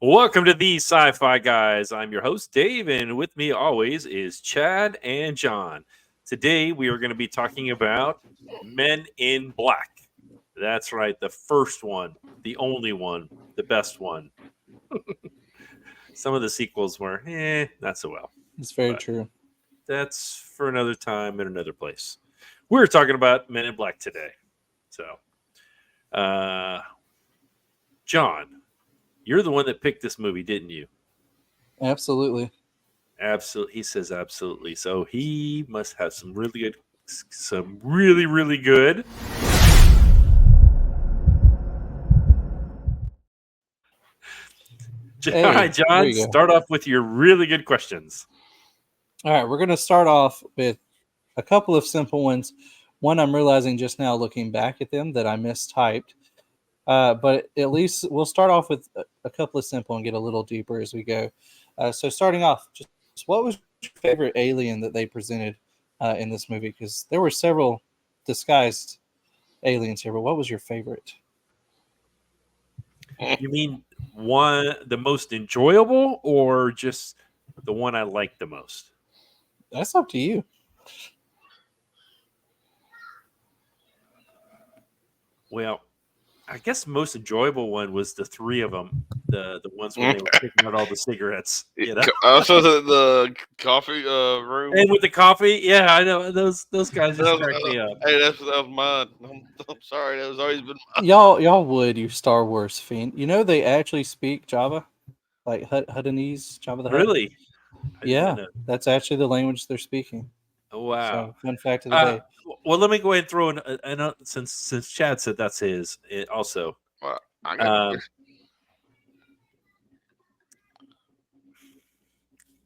Welcome to the Sci-Fi Guys. I'm your host, Dave, and with me always is Chad and John. Today we are going to be talking about Men in Black. That's right, the first one, the only one, the best one. Some of the sequels were, not so well. It's very But true. that's for another time and another place. We're talking about Men in Black today. So, uh, John, you're the one that picked this movie, didn't you? Absolutely. Absolutely, he says absolutely. So he must have some really, really good. All right, Hey, there John, you go. start off with your really good questions. All right, we're going to start off with a couple of simple ones. One I'm realizing just now looking back at them that I mistyped. But at least we'll start off with a couple of simple and get a little deeper as we go. So starting off, just what was your favorite alien that they presented in this movie? Because there were several disguised aliens here, but what was your favorite? You mean the most enjoyable, or just the one I like the most? That's up to you. Well, I guess the most enjoyable one was the three of them, the ones when they were picking out all the cigarettes. Also, the coffee room. And with the coffee, yeah, I know those guys That just was, cracked me up. hey, that was mine. I'm sorry. That was always been mine. Y'all would, you Star Wars fiend. You know they actually speak Java, like Huttonese, Java the Hutt. Really, I did not Yeah, know. that's actually the language they're speaking. Oh, wow. So, fun fact of the day. Well, let me go ahead and throw in. I know since Chad said that's his. Also, Well, I got. um,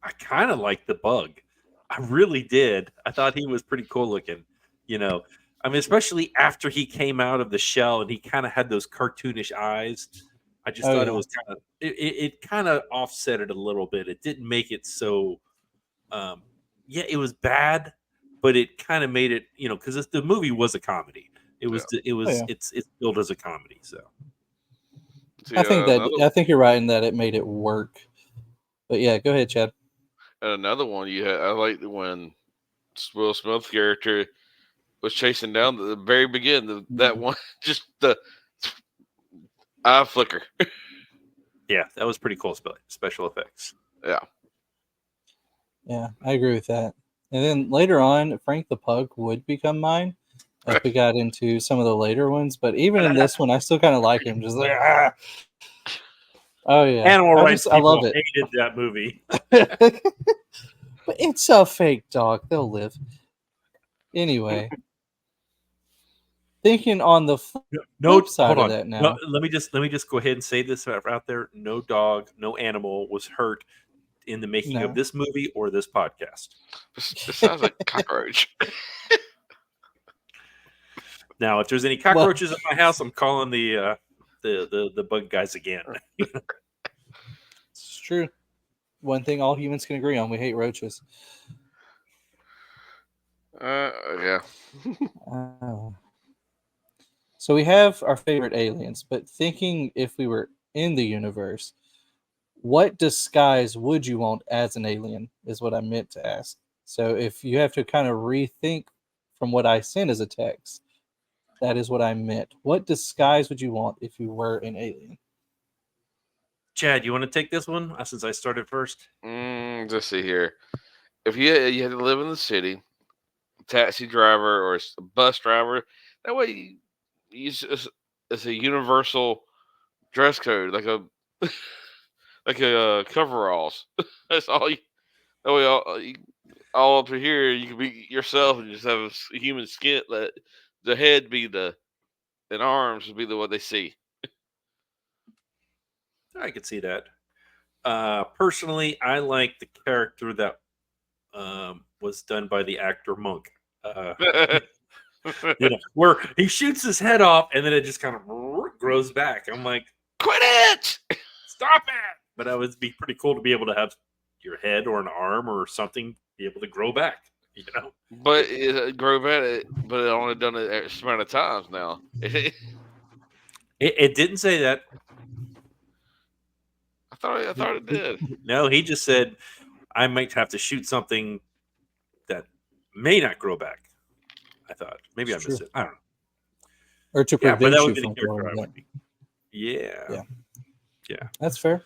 I kind of like the bug. I really did. I thought he was pretty cool looking. You know, I mean, especially after he came out of the shell and he kind of had those cartoonish eyes. I just Oh thought it yeah, was kind of it kind of offset it a little bit. It didn't make it so. Um, yeah, it was bad, but it kind of made it. Because the movie was a comedy. It Yeah. was. It oh was. yeah. It's billed as a comedy. So See, I think you're right in that it made it work. But yeah, go ahead, Chad. another one you had. I liked when Will Smith's character was chasing down the very beginning. That one, just the eye flicker. yeah, that was pretty cool. Special effects. Yeah. Yeah, I agree with that. And then later on, Frank the Pug would become mine as we got into some of the later ones. But even in this one, I still kind of like him. Just like, ah. Oh yeah, Animal rights I love people it. hated that movie. But it's a fake dog. They'll live anyway. Thinking on the No, flip side hold of on. that No, now. let me just go ahead and say this out there. No dog, no animal was hurt in the making of No. this movie or this podcast. Besides a cockroach. Now, if there's any Well, cockroaches at my house, I'm calling the bug guys again. it's true. One thing all humans can agree on: we hate roaches. Yeah. Oh. So we have our favorite aliens, but thinking if we were in the universe, what disguise would you want as an alien? Is what I meant to ask. So if you have to kind of rethink from what I sent as a text, that is what I meant. What disguise would you want if you were an alien? Chad, you want to take this one since I started first? Let's see here. If you had to live in the city, taxi driver or a bus driver, that way it's a universal dress code, like a coveralls. That's all you. That way, all up to here, you can be yourself and just have a human skin. Let the head be the and arms be the what they see. I could see that. Personally, I like the character that was done by the actor Monk. Uh, where he shoots his head off and then it just kind of grows back. I'm like, Quit it! stop it! But it would be pretty cool to be able to have your head or an arm or something be able to grow back. But it grow back, but it only done it X amount of times now. It didn't say that. I thought it did. No, he just said I might have to shoot something that may not grow back. I thought maybe It's I missed true. it. I don't know. Or to Yeah, but prevent that you would be the from character growing I back. would be. Yeah. Yeah, that's fair.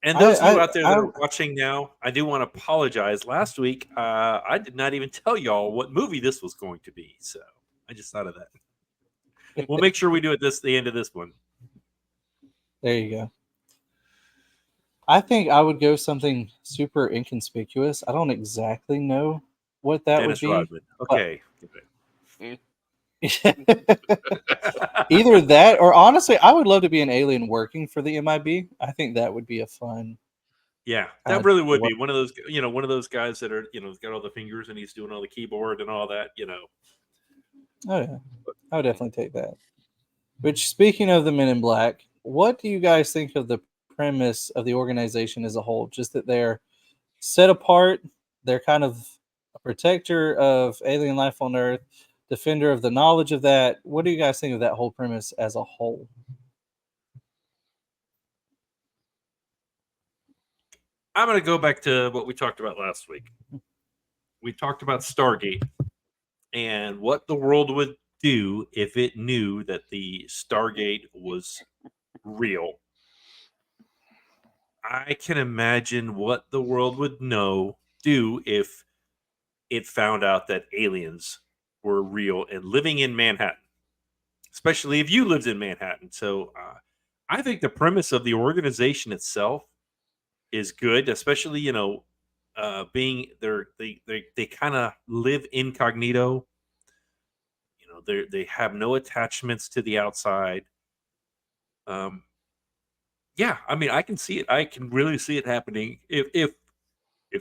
And those of you I- out there that are watching now, I do want to apologize. Last week, I did not even tell y'all what movie this was going to be, so I just thought of that. We'll make sure we do it the end of this one. There you go. I think I would go something super inconspicuous. I don't exactly know what that Dennis would be. Rodman. Okay. Either that, or honestly, I would love to be an alien working for the MIB. I think that would be a fun. Yeah, that really would be one of those. One of those guys that are got all the fingers and he's doing all the keyboard and all that. Oh yeah, I would definitely take that. Which, speaking of the Men in Black, what do you guys think of the premise of the organization as a whole? Just that they're set apart, they're kind of a protector of alien life on Earth, defender of the knowledge of that. What do you guys think of that whole premise as a whole? I'm going to go back to what we talked about last week. We talked about Stargate and what the world would do if it knew that the Stargate was real. I can imagine what the world would do if it found out that aliens were real and living in Manhattan, especially if you lived in Manhattan. So I think the premise of the organization itself is good, especially being they kind of live incognito. They have no attachments to the outside. Yeah, I mean, I can see it. I can really see it happening. If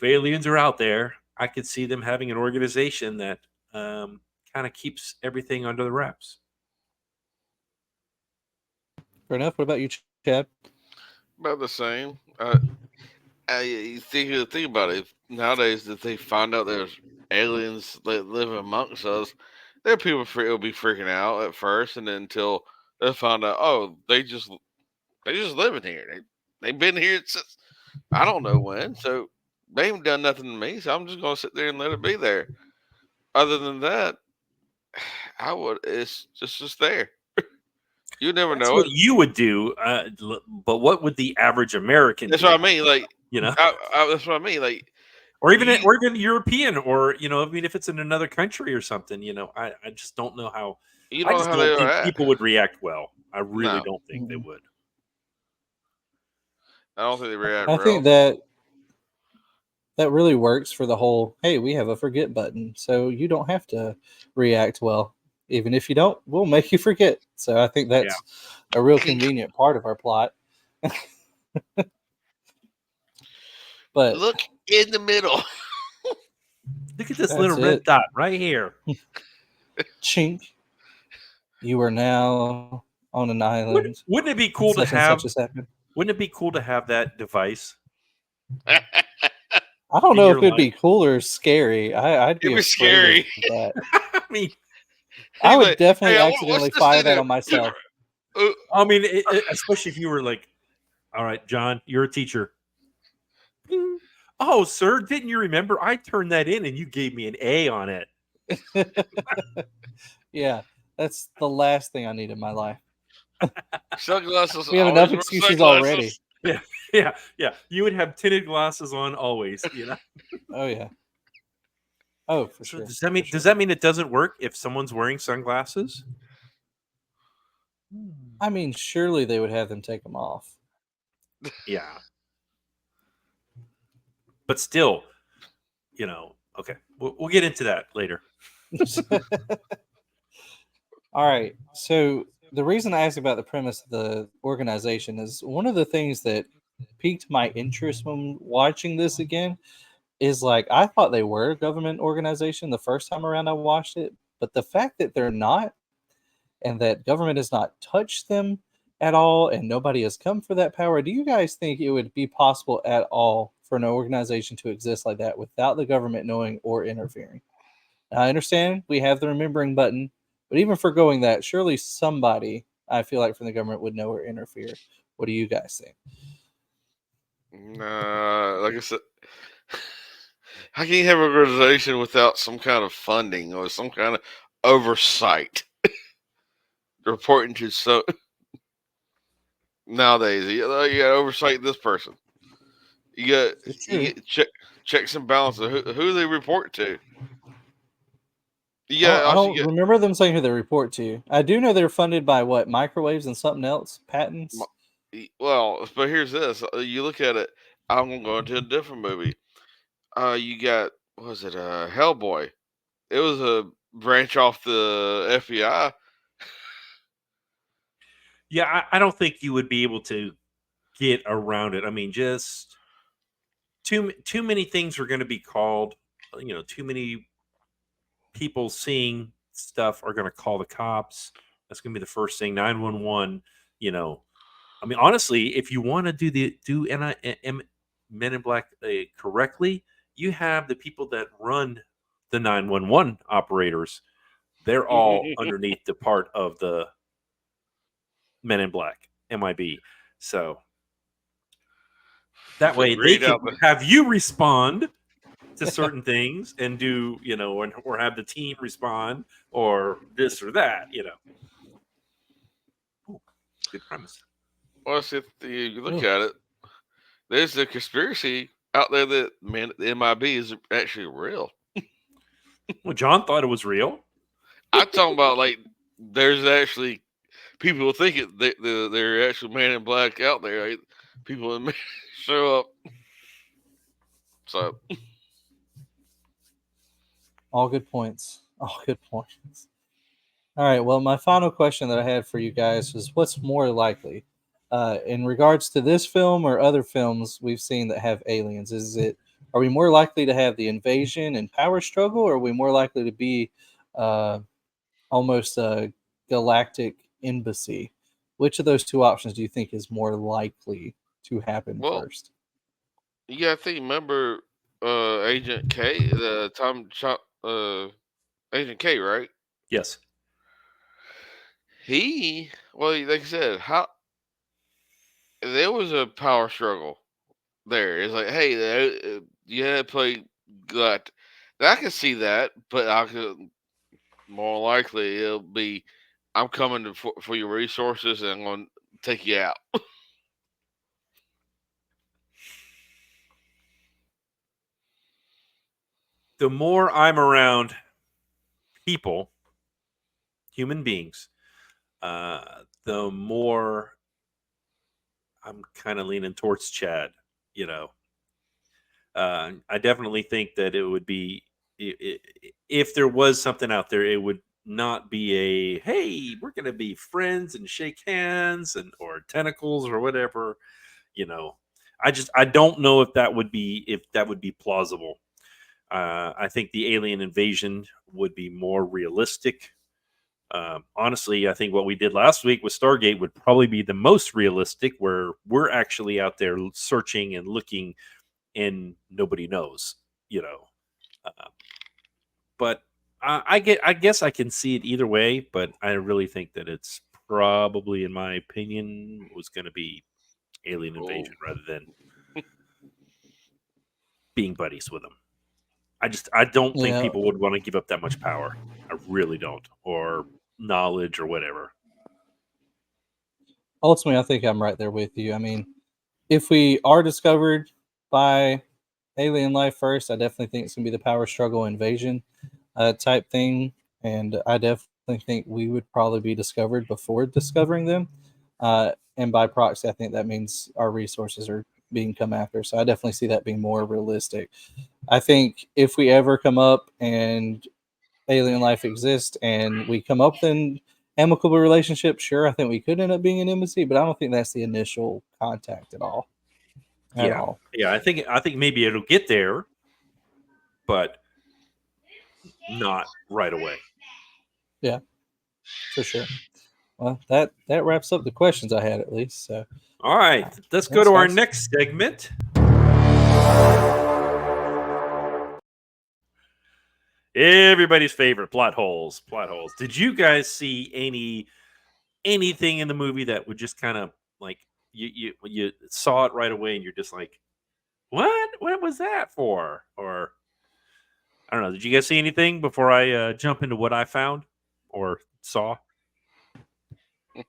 aliens are out there, I could see them having an organization that kind of keeps everything under the wraps. Fair enough. What about you, Chad? About the same. You think about it. If nowadays, if they find out there's aliens that live amongst us, there are people will be freaking out at first, and then until they find out, oh, they just living here. They've been here since I don't know when, so they haven't done nothing to me. So I'm just gonna sit there and let it be there. Other than that, I would. It's just there. You never That's know what it. you would do, but what would the average American That's do? what I mean. Like that's what I mean. Like or even European, or I mean, if it's in another country or something, I just don't know how. you I don't know just how don't they think are at. people would react well. I really No. don't think they would. I don't think they react. I think that really works for the whole, hey, we have a forget button, so you don't have to react well. Even if you don't, we'll make you forget. So I think that's a real convenient part of our plot. But look in the middle. Look at this little red dot right here. Chink. You are now on an island. Wouldn't it be cool to Such and have? such has happened. Wouldn't it be cool to have that device? I don't know if it'd be cool or scary. I'd be It'd be scary. of that. I mean, I would definitely accidentally fire that on myself. I mean, especially if you were like, all right, John, you're a teacher. Oh, sir, didn't you remember? I turned that in and you gave me an A on it. Yeah, that's the last thing I need in my life. Sunglasses. We have enough excuses already. Yeah. You would have tinted glasses on always, Oh yeah. Oh, for sure. Does that mean it doesn't work if someone's wearing sunglasses? I mean, surely they would have them take them off. Yeah. But still, okay. We'll get into that later. All right. So the reason I asked about the premise of the organization is one of the things that piqued my interest when watching this again is like, I thought they were a government organization the first time around I watched it, but the fact that they're not, and that government has not touched them at all, and nobody has come for that power, do you guys think it would be possible at all for an organization to exist like that without the government knowing or interfering? Now, I understand we have the remembering button, but even forgoing that, surely somebody, I feel like, from the government would know or interfere. What do you guys think? Nah, like I said, how can you have an organization without some kind of funding or some kind of oversight? Reporting to nowadays, you got to oversight this person. You True. get checks and balances. Who they report to? You got I also don't get remember them saying who they report to. I do know they're funded by what, microwaves and something else, patents. well, but here's this. You look at it. I'm gonna go into a different movie. You got what was it? Hellboy. It was a branch off the FBI. Yeah, I don't think you would be able to get around it. I mean, just too many things are going to be called. Too many people seeing stuff are going to call the cops. That's going to be the first thing. 911. I mean, honestly, if you want to do Men in Black correctly, you have the people that run the 911 operators. They're all underneath the part of the Men in Black, MIB. So that way they Read can out the have you respond to certain things and do, or have the team respond or this or that. Ooh, good premise. well, see, if you look Ugh. at it, there's a conspiracy out there that the MIB is actually real. Well, John thought it was real. I'm talking about like there's actually people who think they're actual Man in Black out there. Right? People that show up. So All good points. All good points. All right. Well, my final question that I had for you guys was, what's more likely, in regards to this film or other films we've seen that have aliens? Are we more likely to have the invasion and power struggle, or are we more likely to be uh, almost a galactic embassy? Which of those two options do you think is more likely to happen well, first? yeah, I think remember Agent K, the Agent K, right? Yes. Like I said, how there was a power struggle there. It's like, hey, you had to play gut. I can see that, but I could more likely it'll be, I'm coming for your resources and I'm going to take you out. The more I'm around people, human beings, the more I'm kind of leaning towards Chad. You know, I definitely think that it would be if there was something out there, it would not be a hey, we're going to be friends and shake hands and or tentacles or whatever. You know, I don't know if that would be plausible. I think the alien invasion would be more realistic. Honestly, I think what we did last week with Stargate would probably be the most realistic, where we're actually out there searching and looking, and nobody knows, you know. Uh, but I guess I can see it either way. But I really think that it's probably, in my opinion, was going to be alien Oh, invasion rather than being buddies with them. I don't think Yeah, people would want to give up that much power. I really don't, or knowledge or whatever. ultimately, I think I'm right there with you. I mean, if we are discovered by alien life first, I definitely think it's gonna be the power struggle invasion type thing, and I definitely think we would probably be discovered before discovering them. And by proxy, I think that means our resources are being come after. So I definitely see that being more realistic. I think if we ever come up and alien life exists and we come up with an amicable relationship, sure, I think we could end up being an embassy, but I don't think that's the initial contact at all. At Yeah, all. yeah. I think maybe it'll get there, but not right away. Yeah, for sure. Well, that wraps up the questions I had at least. So All right, let's go thanks, to our guys. next segment. Everybody's favorite plot holes. Plot holes. Did you guys see anything in the movie that would just kind of like you saw it right away, and you're just like, what was that for? Or I don't know. Did you guys see anything before I jump into what I found or saw? I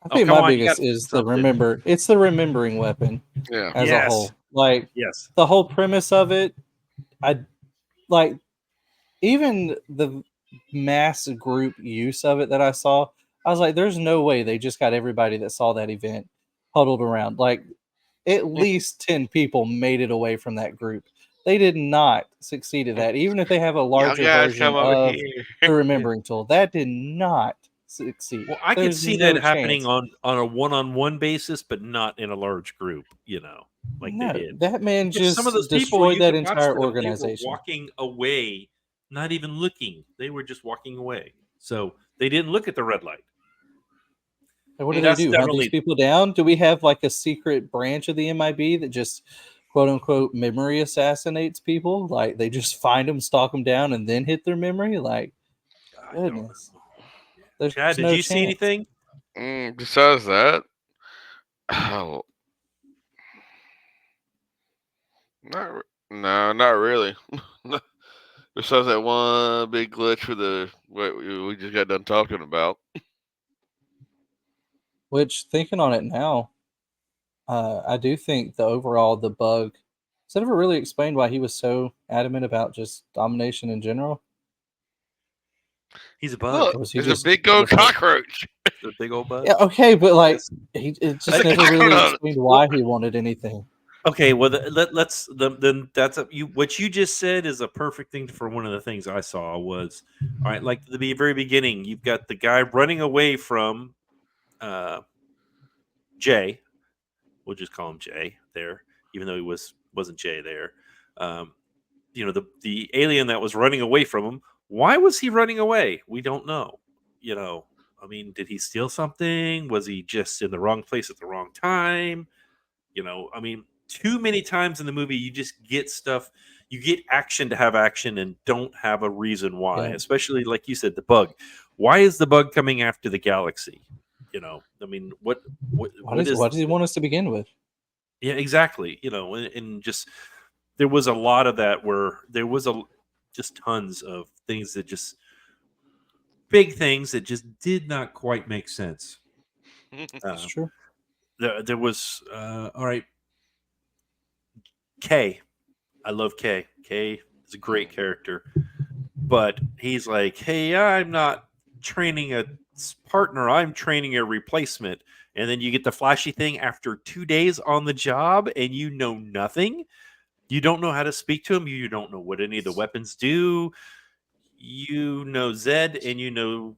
Oh, think come my on, you got biggest is the something. it's the remembering weapon Yeah. as a whole. Like Yes. the whole premise of it, I like even the mass group use of it that I saw. I was like, there's no way they just got everybody that saw that event huddled around. Like at least 10 people made it away from that group. They did not succeed at that, even if they have a Y'all larger guys version come over of here. the remembering tool. That did not succeed. Well, I could There's see no that happening chance. on a one-on-one basis, but not in a large group. Like they No, did. that man Because some of just those people, destroyed you that could watch entire them; they were organization. walking away, not even looking. They were just walking away. So they didn't look at the red light. And what do they That's do? Hunt these definitely people down? Do we have like a secret branch of the MIB that just quote unquote memory assassinates people? Like they just find them, stalk them down, and then hit their memory? Like, I don't goodness, know. there's Chad, did no you see chance. anything? Besides that, oh, no, not really. Besides that one big glitch for what we just got done talking about. Which, thinking on it now, I do think the bug, has it ever really explained why he was so adamant about just domination in general? He's a bug. Look, Or was he there's a just big old was like, cockroach. The big old bug. yeah, okay, but like Yes. it just Okay, never I don't really know. explained well, why he wanted anything. okay, well, then that's you. What you just said is a perfect thing for one of the things I saw was, all right, like the very beginning, you've got the guy running away from uh, Jay. We'll just call him Jay there, even though he wasn't Jay there. Um, the alien that was running away from him. Why was he running away? We don't know. I mean, did he steal something? Was he just in the wrong place at the wrong time? I mean, too many times in the movie, you just get stuff, you get action to have action and don't have a reason why, Yeah. especially like you said, the bug. Why is the bug coming after the galaxy? I mean, what Why is, does he want us to begin with? yeah, exactly. And just, there was a lot of that where there was just tons of things that just, big things that just did not quite make sense. It's true. There was, all right, K. I love K. K is a great character, but he's like, "Hey, I'm not training a partner. I'm training a replacement." And then you get the flashy thing after 2 days on the job, and you know nothing. You don't know how to speak to him. You don't know what any of the weapons do. You know Zed, and you know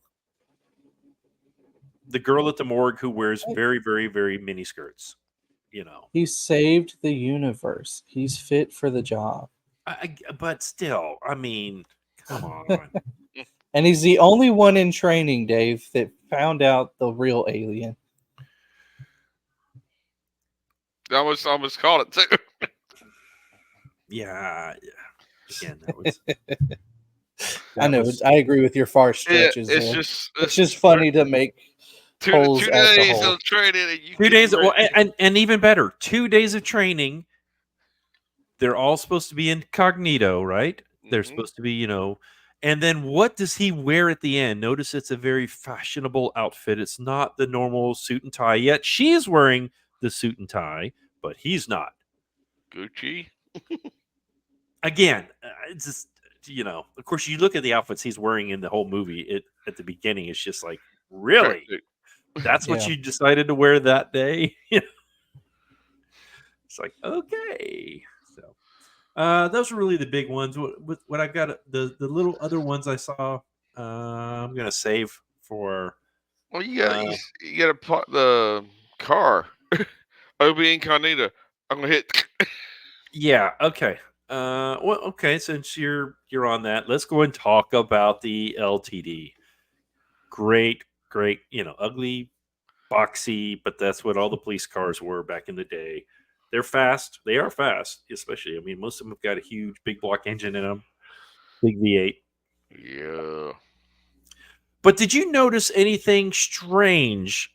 the girl at the morgue who wears very, very, very mini skirts. He saved the universe. He's fit for the job. But still, I mean, come on. And he's the only one in training, Dave, that found out the real alien. I almost called it too. Yeah. Again, that was. I know. I agree with your far stretches It's there. just It's just funny to make holes two at the days hole. of training and you 2 days. getting Well, ready. and even better, 2 days of training. They're all supposed to be incognito, right? They're Mhm. supposed to be, and then what does he wear at the end? Notice it's a very fashionable outfit. It's not the normal suit and tie. Yet she's wearing the suit and tie, but he's not. Gucci. Again, it's just, of course, you look at the outfits he's wearing in the whole movie. At the beginning, it's just like, really? Hectic. That's what Yeah. you decided to wear that day? It's like, okay. So those were really the big ones. What I got, the little other ones I saw, I'm gonna save for. Well, you got to park the car. OB incognito. I'm gonna hit. Yeah. Okay. Well, okay. Since you're on that, let's go and talk about the LTD. Great, great. Ugly, boxy, but that's what all the police cars were back in the day. They're fast. They are fast, especially. I mean, most of them have got a huge, big block engine in them, big V8. Yeah. But did you notice anything strange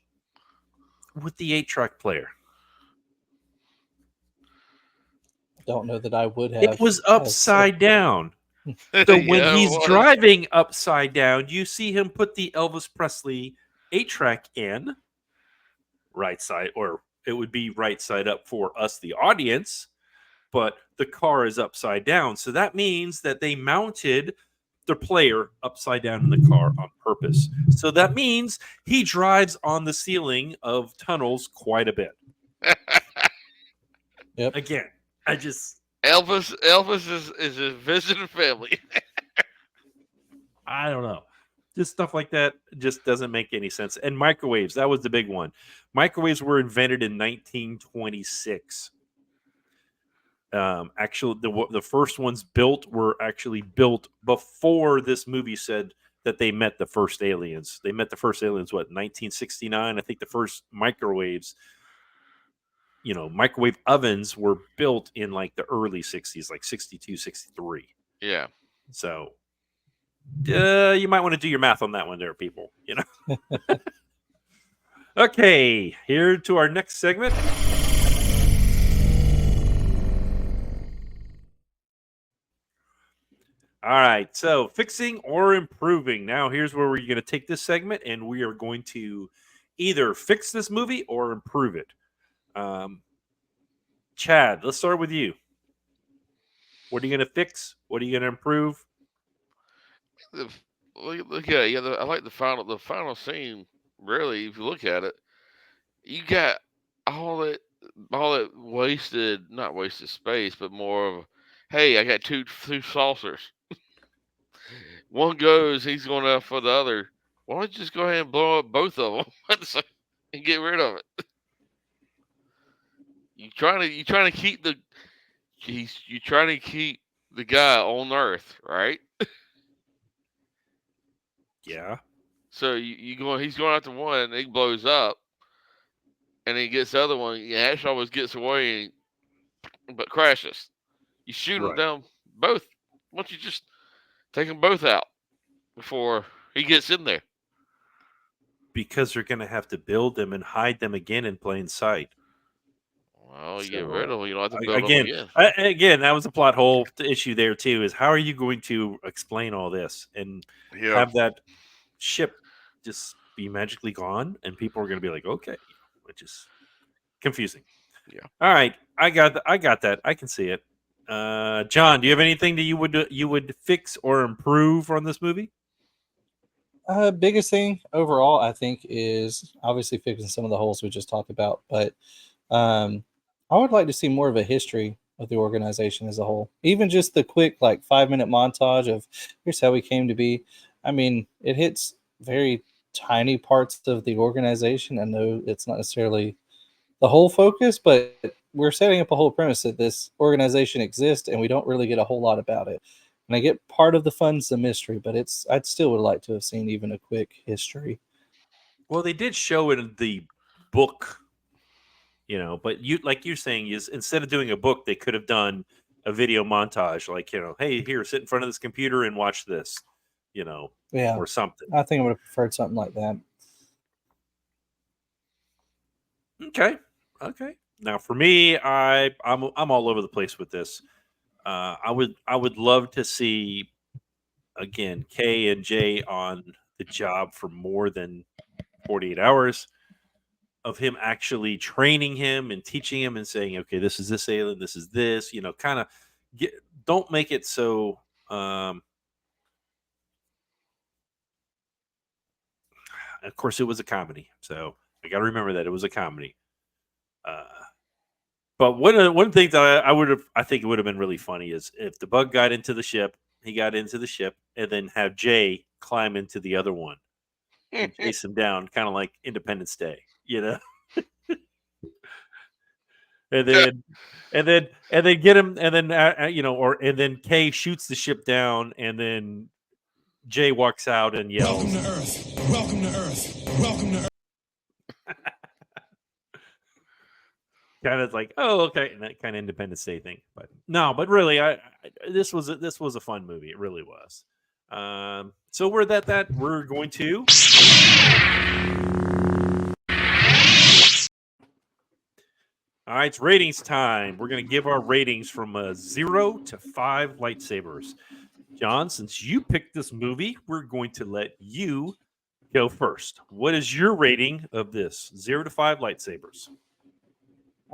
with the 8-track player? Don't know that I would have. It was upside down. So when Yeah, it he's was. driving upside down, you see him put the Elvis Presley 8-track in right side, or it would be right side up for us, the audience, but the car is upside down. So that means that they mounted the player upside down in the car on purpose. So that means he drives on the ceiling of tunnels quite a bit. Yep. Again, I just Elvis is his visiting family. I don't know. Just stuff like that just doesn't make any sense. And microwaves, that was the big one. Microwaves were invented in 1926. Actually, the first ones built were actually built before this movie said that they met the first aliens. They met the first aliens, what, 1969? I think the first microwaves, microwave ovens were built in like the early 60s, like 62, 63. Yeah. So you might want to do your math on that one there, people. Okay, here to our next segment. All right, so fixing or improving. Now, here's where we're going to take this segment and we are going to either fix this movie or improve it. Chad, let's start with you. What are you going to fix? What are you going to improve? Look at it. Yeah, I like the final scene. Really, if you look at it, you got all that not wasted space, but more of, hey, I got two saucers. One goes, he's going out for the other. Why don't you just go ahead and blow up both of them and get rid of it? You trying to keep the guy on Earth, right? Yeah. So he's going after one, and he blows up, and he gets the other one. Yeah, Ash always gets away, but crashes. You shoot them Right. down both. Why don't you just take them both out before he gets in there? Because they're going to have to build them and hide them again in plain sight. Well, you get rid of them. You don't have to build again, them again. Again, that was a plot hole issue there too. Is how are you going to explain all this and have that ship just be magically gone, and people are going to be like, okay, which is confusing. Yeah. All right, I got that. I can see it. John, do you have anything that you would fix or improve on this movie? Biggest thing overall, I think, is obviously fixing some of the holes we just talked about, but I would like to see more of a history of the organization as a whole. Even just the quick, 5-minute montage of here's how we came to be. I mean, it hits very tiny parts of the organization. I know it's not necessarily the whole focus, but we're setting up a whole premise that this organization exists, and we don't really get a whole lot about it. And I get part of the fun's the mystery, but I'd still would like to have seen even a quick history. Well, they did show it in the book, but like you're saying, is instead of doing a book, they could have done a video montage, like, hey, here, sit in front of this computer and watch this, or something. I think I would have preferred something like that. Okay. Now for me, I'm all over the place with this. I would love to see, again, K and J on the job for more than 48 hours of him actually training him and teaching him and saying, okay, this is this alien, this is this, kind of don't make it so of course it was a comedy, so I got to remember that it was a comedy. But one thing that I think it would have been really funny is if the bug got into the ship, he got into the ship, and then have Jay climb into the other one and chase him down, kind of like Independence Day, and then get him, and then and then Kay shoots the ship down, and then Jay walks out and yells, "Welcome to Earth! Welcome to Earth! Welcome to Earth!" Kind of like, oh, okay, and that kind of Independence Day thing. But no, but really, this was a fun movie. It really was. So we're we're going to right, it's ratings time. We're going to give our ratings from 0 to 5 lightsabers. John, since you picked this movie, we're going to let you go first. What is your rating of this? 0 to 5 lightsabers.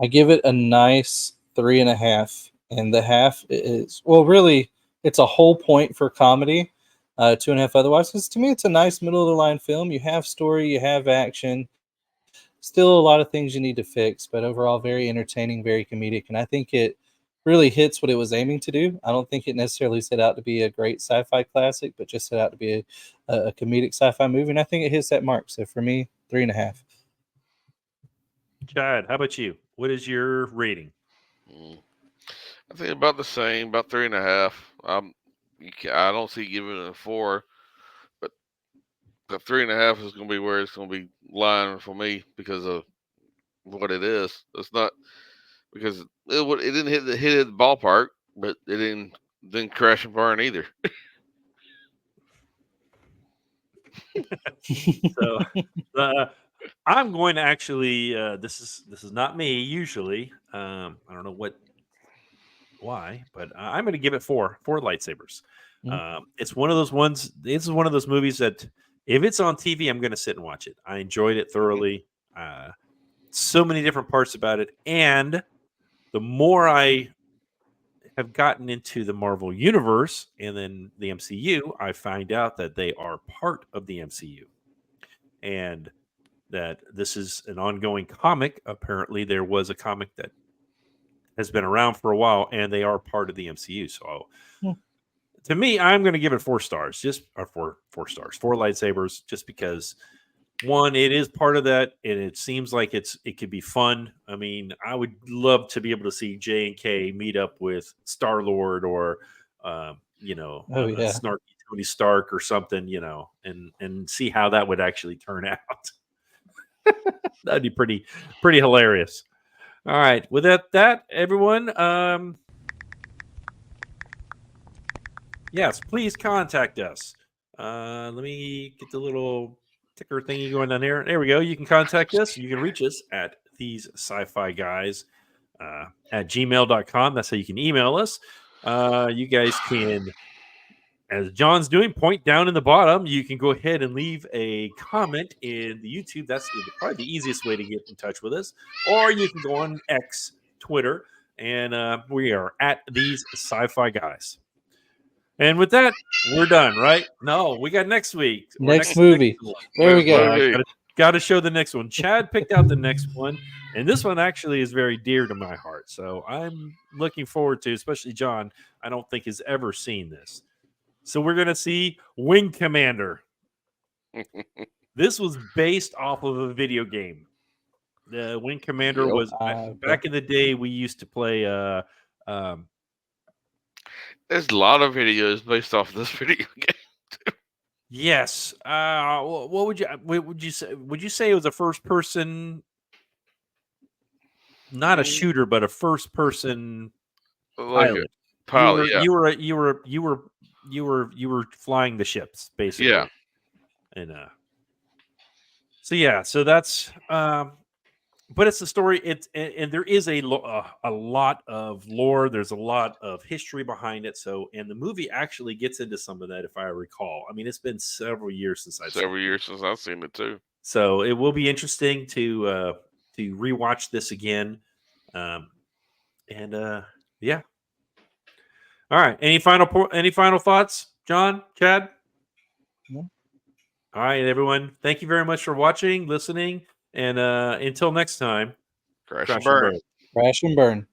I give it a nice 3.5, and the half is really it's a whole point for comedy, 2.5 otherwise. Because to me, it's a nice middle of the line film. You have story, you have action, still a lot of things you need to fix, but overall very entertaining, very comedic, and I think it really hits what it was aiming to do. I don't think it necessarily set out to be a great sci-fi classic, but just set out to be a comedic sci-fi movie, and I think it hits that mark. So for me, 3.5. Chad, how about you? What is your rating? I think about the same, about 3.5. I don't see giving it a 4, but the 3.5 is going to be where it's going to be lying for me because of what it is. It's not because it didn't hit the ballpark, but it didn't crash and burn either. So I'm going to actually. This is not me usually. I don't know why, but I'm going to give it 4 lightsabers. It's one of those ones. This is one of those movies that if it's on TV, I'm going to sit and watch it. I enjoyed it thoroughly. So many different parts about it, and the more I have gotten into the Marvel universe and then the MCU, I find out that they are part of the MCU, and that this is an ongoing comic. Apparently, there was a comic that has been around for a while, and they are part of the MCU. So, to me, I'm going to give it 4 stars, just or 4 stars, 4 lightsabers, just because one, it is part of that, and it seems like it could be fun. I mean, I would love to be able to see J&K meet up with Star-Lord or snarky Tony Stark or something, and see how that would actually turn out. That'd be pretty hilarious. All right, with that everyone, yes, please contact us. Let me get the little ticker thingy going down there. There we go. You can contact us. You can reach us at TheseSciFiGuys at gmail.com. That's how you can email us. You guys can, as John's doing, point down in the bottom. You can go ahead and leave a comment in the YouTube. That's probably the easiest way to get in touch with us. Or you can go on X, Twitter, and we are at These Sci-Fi Guys. And with that, we're done, right? No, we got next week. Next movie. There we go. Got to show the next one. Chad picked out the next one, and this one actually is very dear to my heart. So I'm looking forward to, especially John, I don't think has ever seen this. So we're going to see Wing Commander. This was based off of a video game. The Wing Commander was back in the day. We used to play. There's a lot of videos based off of this video game. Yes. What would you say? Would you say it was a first person, not a shooter, but a first person pilot? Pilot. You were flying the ships basically. Yeah. And so that's but it's the story. And there is a lot of lore. There's a lot of history behind it. So, and the movie actually gets into some of that, if I recall. I mean, it's been several years since I've seen it too. So it will be interesting to rewatch this again. Yeah. All right. Any final thoughts, John, Chad? No. All right, everyone. Thank you very much for watching, listening. And until next time, crash and burn. Crash and burn.